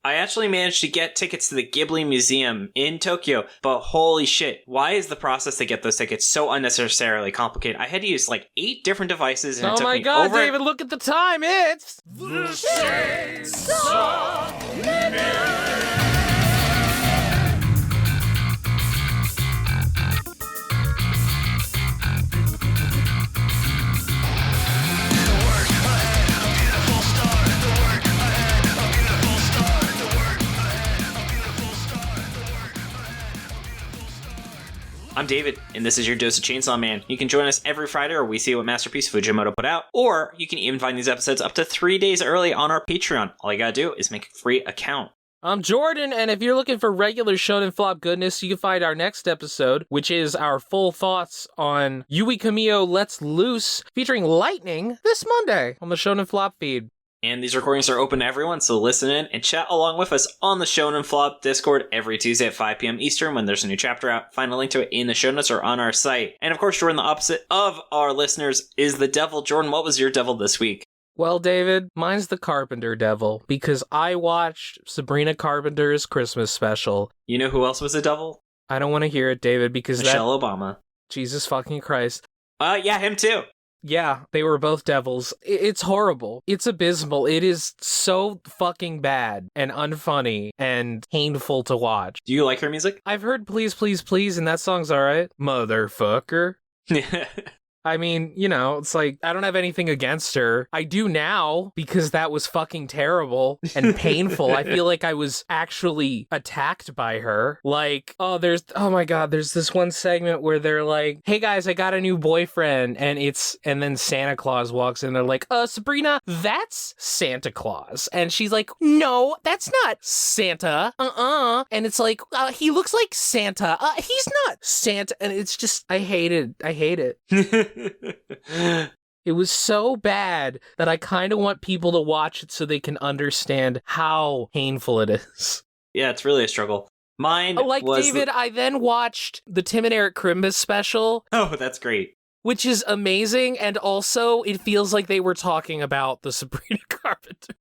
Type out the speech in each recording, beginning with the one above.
I actually managed to get tickets to the Ghibli Museum in Tokyo, but holy shit, why is the process to get those tickets so unnecessarily complicated? I had to use like 8 different devices, and it took my me god, over... David, look at the time! It's The Chainsaw Minute. I'm David, and this is your dose of Chainsaw Man. You can join us every Friday where we see what masterpiece Fujimoto put out, or you can even find these episodes up to 3 days early on our Patreon. All you gotta do is make a free account. I'm Jordan, and if you're looking for regular Shonen Flop goodness, you can find our next episode, which is our full thoughts on Yui Kamiyo Let's Loose, featuring Lightning, this Monday on the Shonen Flop feed. And these recordings are open to everyone, so listen in and chat along with us on the Shonen Flop Discord every Tuesday at 5 p.m. Eastern when there's a new chapter out. Find a link to it in the show notes or on our site. And of course, Jordan, the opposite of our listeners is the devil. Jordan, what was your devil this week? Well, David, mine's the Carpenter Devil, because I watched Sabrina Carpenter's Christmas special. You know who else was a devil? I don't want to hear it, David, because Michelle Obama. Jesus fucking Christ. Yeah, him too. Yeah, they were both devils. It's horrible. It's abysmal. It is so fucking bad and unfunny and painful to watch. Do you like her music? I've heard Please, Please, Please, and that song's alright. Motherfucker. I mean, you know, it's like, I don't have anything against her. I do now, because that was fucking terrible and painful. I feel like I was actually attacked by her. Like, oh my god, there's this one segment where they're like, hey guys, I got a new boyfriend, and then Santa Claus walks in, they're like, Sabrina, that's Santa Claus. And she's like, no, that's not Santa. And it's like, he looks like Santa. He's not Santa. And it's just, I hate it. It was so bad that I kind of want people to watch it so they can understand how painful it is. Yeah, it's really a struggle. Mine was... David, I then watched the Tim and Eric Crimbus special. Oh, that's great. Which is amazing, and also it feels like they were talking about the Sabrina Carpenter.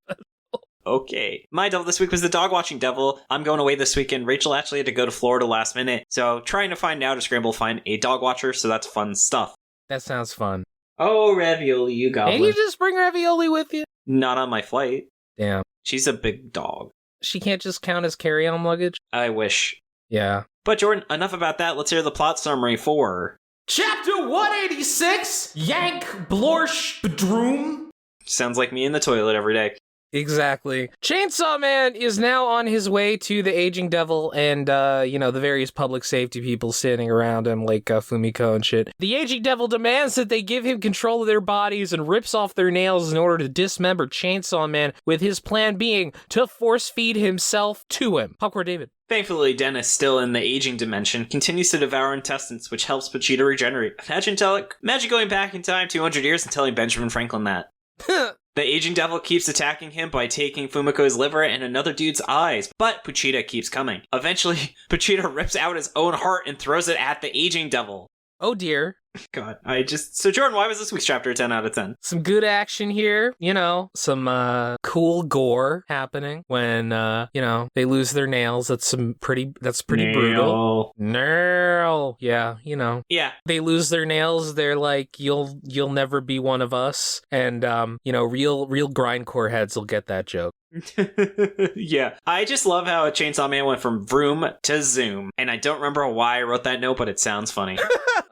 Okay. My devil this week was the dog watching devil. I'm going away this weekend. Rachel actually had to go to Florida last minute, so trying to find now to scramble find a dog watcher, so that's fun stuff. That sounds fun. Oh, Ravioli, you goblin. Can you just bring Ravioli with you? Not on my flight. Damn. She's a big dog. She can't just count as carry-on luggage? I wish. Yeah. But Jordan, enough about that. Let's hear the plot summary for... Chapter 186, Yank, Blorsh, Bdroom. Sounds like me in the toilet every day. Exactly. Chainsaw Man is now on his way to the aging devil and, the various public safety people standing around him, like Fumiko and shit. The aging devil demands that they give him control of their bodies and rips off their nails in order to dismember Chainsaw Man, with his plan being to force feed himself to him. Popcorn David. Thankfully, Dennis, still in the aging dimension, continues to devour intestines, which helps Vegeta regenerate. Imagine going back in time 200 years and telling Benjamin Franklin that. The aging devil keeps attacking him by taking Fumiko's liver and another dude's eyes, but Pochita keeps coming. Eventually, Pochita rips out his own heart and throws it at the aging devil. Oh dear. God, So Jordan, why was this week's chapter a 10 out of 10? Some good action here, some cool gore happening when, they lose their nails. That's pretty brutal. Nail. Yeah, Yeah. They lose their nails, they're like, you'll never be one of us. And, real grindcore heads will get that joke. Yeah. I just love how Chainsaw Man went from vroom to zoom. And I don't remember why I wrote that note, but it sounds funny.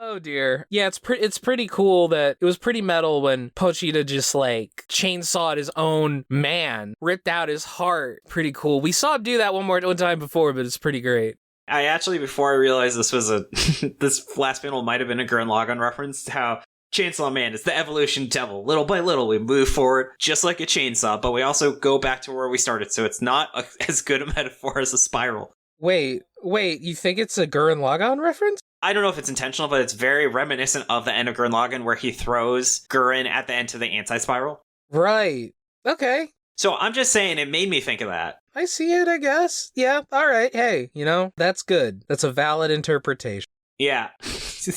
Oh dear. Yeah, it's pretty cool that it was pretty metal when Pochita just like chainsawed his own man, ripped out his heart. Pretty cool. We saw him do that one time before, but it's pretty great. I actually, before I realized this was this last panel might have been a Gurren Lagann reference to how Chainsaw Man is the evolution devil. Little by little, we move forward just like a chainsaw, but we also go back to where we started, so it's not as good a metaphor as a spiral. Wait, you think it's a Gurren Lagann reference? I don't know if it's intentional, but it's very reminiscent of the end of Gurren Lagann, where he throws Gurren at the end to the anti-spiral. Right. Okay. So I'm just saying, it made me think of that. I see it, I guess. Yeah, alright. Hey, that's good. That's a valid interpretation. Yeah.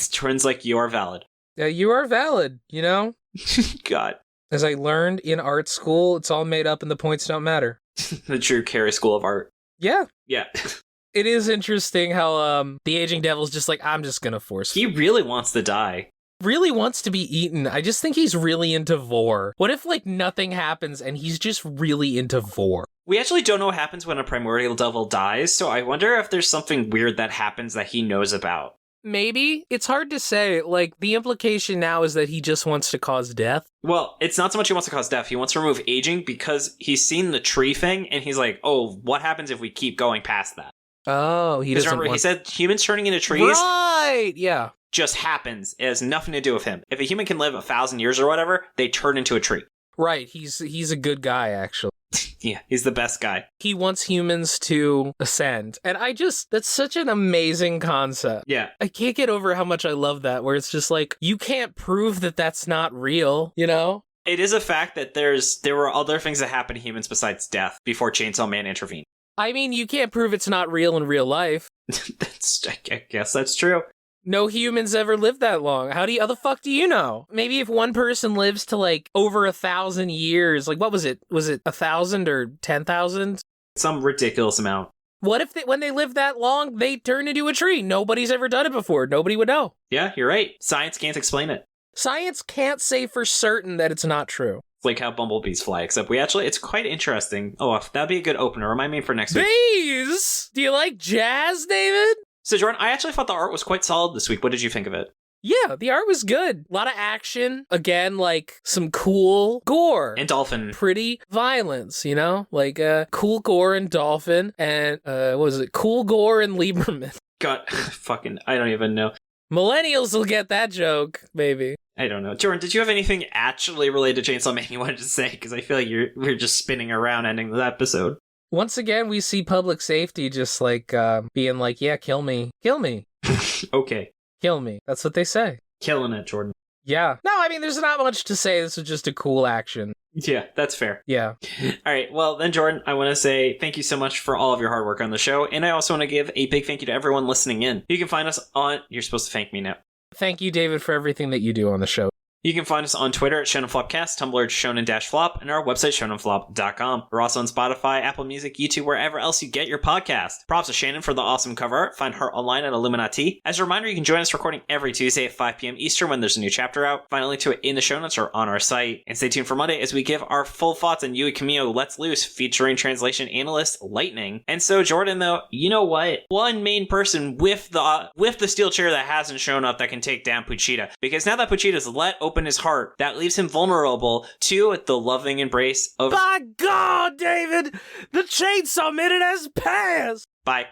Jordan's like, you are valid. Yeah, you are valid, God. As I learned in art school, it's all made up and the points don't matter. The true Carey School of Art. Yeah. Yeah. It is interesting how the aging devil's just like, I'm just gonna force He really wants to die. really wants to be eaten. I just think he's really into vor. What if, like, nothing happens and he's just really into vor? We actually don't know what happens when a primordial devil dies, so I wonder if there's something weird that happens that he knows about. Maybe. It's hard to say. Like, the implication now is that he just wants to cause death. Well, it's not so much he wants to cause death. He wants to remove aging because he's seen the tree thing, and he's like, oh, what happens if we keep going past that? Oh, he doesn't remember, want... he said humans turning into trees Right! Yeah. just happens. It has nothing to do with him. If a human can live 1,000 years or whatever, they turn into a tree. Right. He's a good guy, actually. Yeah, he's the best guy. He wants humans to ascend. And that's such an amazing concept. Yeah. I can't get over how much I love that, where it's just like, you can't prove that that's not real, you know? It is a fact that there were other things that happened to humans besides death before Chainsaw Man intervened. I mean, you can't prove it's not real in real life. I guess that's true. No humans ever lived that long. How the fuck do you know? Maybe if one person lives to, like, over 1,000 years, like, what was it? Was it 1,000 or 10,000? Some ridiculous amount. What if when they live that long, they turn into a tree? Nobody's ever done it before. Nobody would know. Yeah, you're right. Science can't explain it. Science can't say for certain that it's not true. It's like how bumblebees fly, except it's quite interesting. Oh, that'd be a good opener. Remind me for next week. Bees! Do you like jazz, David? So, Jordan, I actually thought the art was quite solid this week. What did you think of it? Yeah, the art was good. A lot of action. Again, like, some cool gore. And dolphin. Pretty violence, you know? Like, cool gore and dolphin. And, what was it? Cool gore and Lieberman. God, I don't even know. Millennials will get that joke, maybe. I don't know. Jordan, did you have anything actually related to Chainsaw Man you wanted to say? Because I feel like we're just spinning around ending the episode. Once again, we see public safety just, like, being like, yeah, kill me. Kill me. Okay. Kill me. That's what they say. Killing it, Jordan. Yeah. No, I mean, there's not much to say. This was just a cool action. Yeah, that's fair. Yeah. All right. Well, then, Jordan, I want to say thank you so much for all of your hard work on the show. And I also want to give a big thank you to everyone listening in. You can find us on... You're supposed to thank me now. Thank you, David, for everything that you do on the show. You can find us on Twitter at ShonenFlopcast, Tumblr at Shonen-Flop, and our website, ShonenFlop.com. We're also on Spotify, Apple Music, YouTube, wherever else you get your podcast. Props to Shannon for the awesome cover art. Find her online at illuminyatea. As a reminder, you can join us recording every Tuesday at 5 p.m. Eastern when there's a new chapter out. Find a link to it in the show notes or on our site. And stay tuned for Monday as we give our full thoughts on Yui Kamio Let's Loose, featuring translation analyst Lightning. And so, Jordan, though, you know what? One main person with the steel chair that hasn't shown up that can take down Puchita. Because now that Puchita's let open his heart, that leaves him vulnerable to the loving embrace of... By God, David! The Chainsaw Minute has passed! Bye.